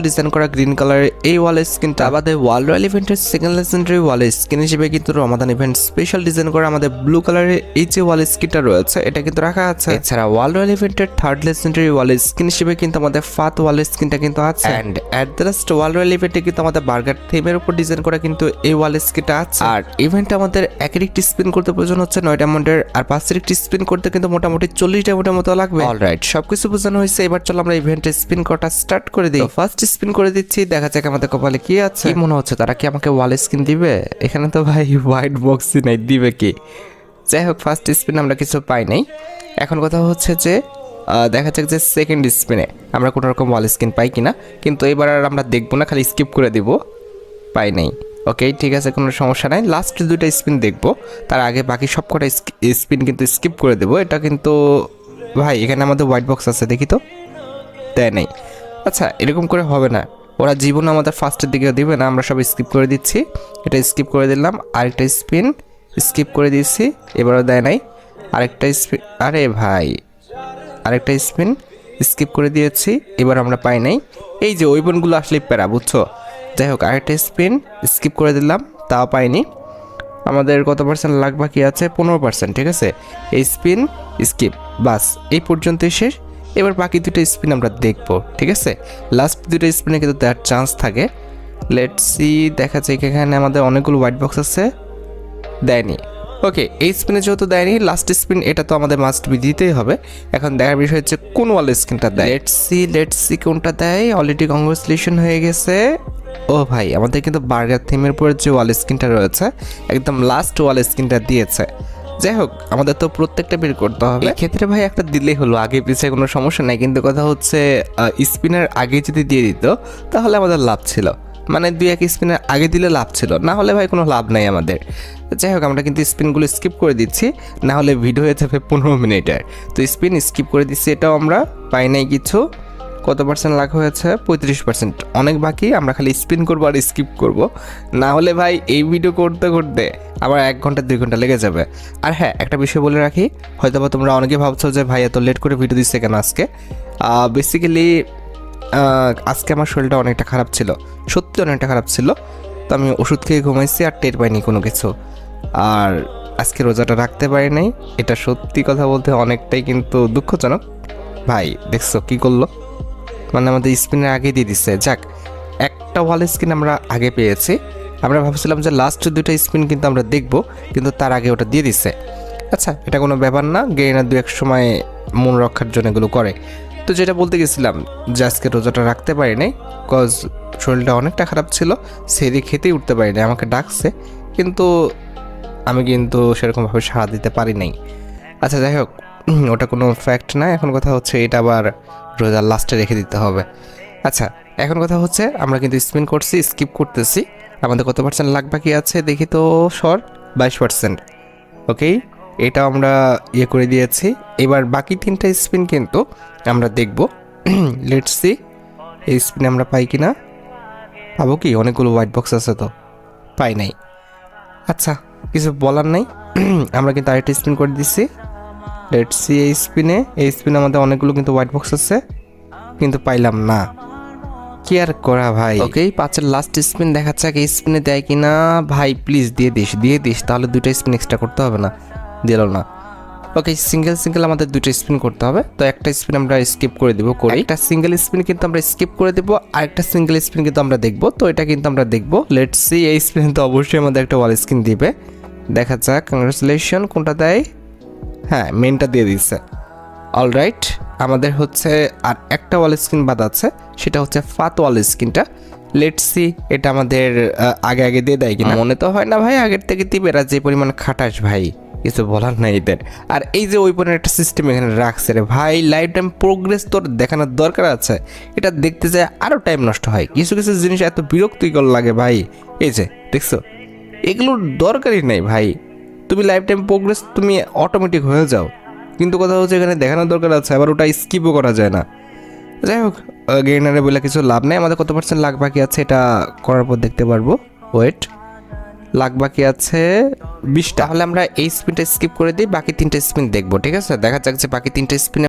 Design করা green কালারের এই ওয়াল স্ক্রিনটা আমাদের ওয়াল রয়্যাল ইভেন্টের সেকেন্ড লেজেন্ডারি ওয়াল স্ক্রিন হিসেবে কিন্তু রমাদান ইভেন্ট স্পেশাল ডিজাইন করা আমাদের ব্লু কালারের এই যে ওয়াল স্ক্রিনটা রয়েছে এটা কিন্তু রাখা আছে। এছাড়া ওয়াল রয়্যাল ইভেন্টের থার্ড লেজেন্ডারি ওয়াল স্ক্রিন হিসেবে কিন্তু আমাদের ফাত ওয়াল স্ক্রিনটা কিন্তু আছে। And at the last wall royal ইভেন্টে কিন্তু আমাদের বার্গার থিমের উপর ডিজাইন করা কিন্তু এই ওয়াল স্ক্রিনটা আছে। আর ইভেন্টে আমাদের একের একটি স্পিন করতে প্রয়োজন হচ্ছে 9 ডায়মন্ডের, আর 5 একটি স্পিন করতে কিন্তু মোটামুটি 40 ডায়মন্ডের মতো লাগবে। অলরাইট, সবকিছু বোঝানো হয়েছে, এবার চলো আমরা ইভেন্টে স্পিন করাটা স্টার্ট করে দিই। ফার্স্ট স্পিন করে দিচ্ছি, দেখা যাক আমাদের কপালে কি আছে। কি মনে হচ্ছে তারা কি আমাকে ওয়াল স্ক্রিন দিবে? এখানে তো ভাই হোয়াইট বক্সই নাই, দিবে কি? যাই হোক, ফার্স্ট স্পিন আমরা কিছু পাই নাই। এখন কথা হচ্ছে যে দেখা যাক যে সেকেন্ড স্পিনে আমরা কোনো রকম ওয়াল স্ক্রিন পাই কিনা, কিন্তু এবার আর আমরা দেখবো না, খালি স্কিপ করে দিব। পাই নাই, ওকে ঠিক আছে, কোনো সমস্যা নাই। লাস্ট দুইটা স্পিন দেখবো, তার আগে বাকি সব কটা স্পিন কিন্তু স্কিপ করে দেবো। এটা কিন্তু ভাই এখানে আমাদের হোয়াইট বক্স আছে, দেখি তো, দেয় নাই। আচ্ছা, এরকম করে হবে না, ওরা জীবনে আমাদের ফার্স্টের দিকে দিবে না, আমরা সব স্কিপ করে দিচ্ছি। এটা স্কিপ করে দিলাম, আরেকটা স্পিন স্কিপ করে দিচ্ছি, এবারও দেয় নাই। আরেকটা স্পিন, আরে ভাই আরেকটা স্পিন স্কিপ করে দিয়েছি, এবার আমরা পাই নাই। এই যে ওয়েপনগুলো আসলে প্যারা, বুঝছো? যাই হোক, আরেকটা স্পিন স্কিপ করে দিলাম, তাও পাইনি। আমাদের কত পার্সেন্ট লাগ বাকি আছে? 15%, ঠিক আছে। এই স্পিন স্কিপ, বাস এই পর্যন্তই শেষ। এবার বাকি দুটো স্পিন আমরা দেখবো, ঠিক আছে। লাস্ট দুটো স্পিনে কিন্তু দেওয়ার চান্স থাকে। লেটস সি, দেখা যায় এখানে আমাদের অনেকগুলো হোয়াইট বক্স আছে, দেয়নি। ওকে, এই স্পিনে যেহেতু দেয়নি, লাস্ট স্পিন এটা তো আমাদের মাস্ট বি দিতেই হবে। এখন দেখার বিষয় হচ্ছে কোন ওয়াল স্ক্রিনটা দেয়। লেটস সি কোনটা দেয়। অলরেডি কংগ্রেচুলেশন হয়ে গেছে। ও ভাই, আমাদের কিন্তু বার্গার থিমের উপরে যে ওয়াল স্ক্রিনটা রয়েছে একদম লাস্ট ওয়াল স্ক্রিনটা দিয়েছে। যাই হোক, আমাদের তো প্রত্যেকটা বের করতে হবে। ক্ষেত্রে ভাই একটা দিলেই হলো, আগে পিছিয়ে কোনো সমস্যা নাই, কিন্তু কথা হচ্ছে স্পিনের আগে যদি দিয়ে দিত তাহলে আমাদের লাভ ছিল, মানে 2-1 স্পিনের আগে দিলে লাভ ছিল, না হলে ভাই কোনো লাভ নাই আমাদের। যাই হোক, আমরা কিন্তু স্পিনগুলো স্কিপ করে দিচ্ছি, না হলে ভিডিও হয়ে যাবে 15 মিনিটের। তো স্পিন স্কিপ করে দিচ্ছি, এটাও আমরা পাই নাই কিছু। কত পার্সেন্ট লাভ হয়েছে? 35%, অনেক বাকি। আমরা খালি স্পিন করবো আর স্কিপ করব, না হলে ভাই এই ভিডিও করতে করতে আবার 1 ঘন্টা 2 ঘন্টা লেগে যাবে। আর হ্যাঁ, একটা বিষয় বলে রাখি, হয়তো বা তোমরা অনেকে ভাবছো যে ভাই এত লেট করে ভিডিও দিচ্ছে কেন আজকে। বেসিক্যালি আজকে আমার শরীরটা অনেকটা খারাপ ছিল, সত্যি অনেকটা খারাপ ছিল। তো আমি ওষুধ খেয়ে ঘুমাইছি আর টের পাইনি কোনো কিছু। আর আজকে রোজাটা রাখতে পারি নাই, এটা সত্যি কথা বলতে অনেকটাই কিন্তু দুঃখজনক। ভাই দেখছো কি করলো, মানে আমাদের স্পিনের আগে দিয়ে দিচ্ছে। যাক, একটা ওয়াল স্ক্রিন আমরা আগে পেয়েছি। আমরা ভাবছিলাম যে লাস্ট দুটো স্পিন কিন্তু আমরা দেখব, কিন্তু তার আগে ওটা দিয়ে দিচ্ছে। আচ্ছা, এটা কোনো ব্যাপার না, গেইনার 2-1 সময় মন রক্ষার জন্য এগুলো করে। তো যেটা বলতে গেছিলাম যে আজকে রোজাটা রাখতে পারি নাই, কজ শরীরটা অনেকটা খারাপ ছিল, সেদি খেতেই উঠতে পারি নাই। আমাকে ডাকছে, কিন্তু আমি কিন্তু সেরকমভাবে সাড়া দিতে পারি নাই। আচ্ছা যাই হোক, ওটা কোনো ফ্যাক্ট না। এখন কথা হচ্ছে এটা আবার রোজার লাস্টে রেখে দিতে হবে। আচ্ছা, এখন কথা হচ্ছে আমরা কিন্তু স্পিন করছি, স্কিপ করতেছি। আমাদের কত পার্সেন্ট লাগ বাকি আছে দেখি তো, সর 22%। ওকে, এটা আমরা ইয়ে করে দিয়েছি। এবার বাকি 3টা স্পিন কিন্তু আমরা দেখব। লেটস সি এই স্পিনে আমরা পাই কিনা। পাবো কি? অনেকগুলো হোয়াইট বক্স আছে তো, পাই নাই। আচ্ছা, কিছু বলার নাই। আমরা কিন্তু আরেকটা স্পিন করে দিচ্ছি। লেটস সি এই স্পিনে আমাদের অনেকগুলো কিন্তু হোয়াইট বক্স আছে, কিন্তু পাইলাম না। কি আর করা ভাই। ওকে, 5-এর লাস্ট স্পিন দেখা যাক এই স্পিনে দেয় কিনা। ভাই প্লিজ দিয়ে দিস, তাহলে 2টা স্পিন এক্সট্রা করতে হবে না, দিল না। ওকে, সিঙ্গেল আমাদের 2টা স্পিন করতে হবে। তো একটা স্পিন আমরা স্কিপ করে দিব, একটা সিঙ্গেল স্পিন কিন্তু আমরা স্কিপ করে দেবো, আর একটা সিঙ্গেল স্পিন কিন্তু আমরা দেখবো। তো এটা কিন্তু আমরা দেখবো। লেটস সি এই স্পিন তো অবশ্যই আমাদের একটা ওয়াল স্ক্রিন দিবে, দেখা যাক। কংগ্রেচুলেশন, কোনটা দেয়? হ্যাঁ, মেনটা দিয়ে দিচ্ছে। অলরাইট, আমাদের হচ্ছে আর একটা ওয়াল স্ক্রিন বাদ আছে, সেটা হচ্ছে ফাত ওয়াল স্ক্রিনটা। লেটস সি এটা আমাদের আগে দিয়ে দেয় কিনা। মনে তো হয় না ভাই আগের থেকে দিবে, যে পরিমাণ খাটাস ভাই, কিছু বলার নাই এদের। আর এই যে ওয়েপনের একটা সিস্টেম এখানে রাখছে রে ভাই, লাইফ টাইম প্রোগ্রেস তোর দেখানোর দরকার আছে। এটা দেখতে যায় আরও টাইম নষ্ট হয়, কিছু কিছু জিনিস এত বিরক্তিকর লাগে ভাই। এই যে দেখছো, এগুলোর দরকারই নাই ভাই। তুমি লাইফ টাইম প্রোগ্রেস তুমি অটোমেটিক হয়ে যাও, কিন্তু কথা হচ্ছে এখানে দেখানোর দরকার আছে, আবার ওটা স্কিপও করা যায় না। যাই হোক, গেইনারে বলে কিছু লাভ নেই। আমাদের কত পার্সেন্ট লাগ বাকি আছে এটা করার পর দেখতে পারবো। ওয়েট, লাগ বাকি আছে 20টা। তাহলে আমরা এই স্পিনটা স্কিপ করে দিই, বাকি 3টা স্পিন দেখবো, ঠিক আছে। দেখা যাক যে বাকি 3টা স্পিনে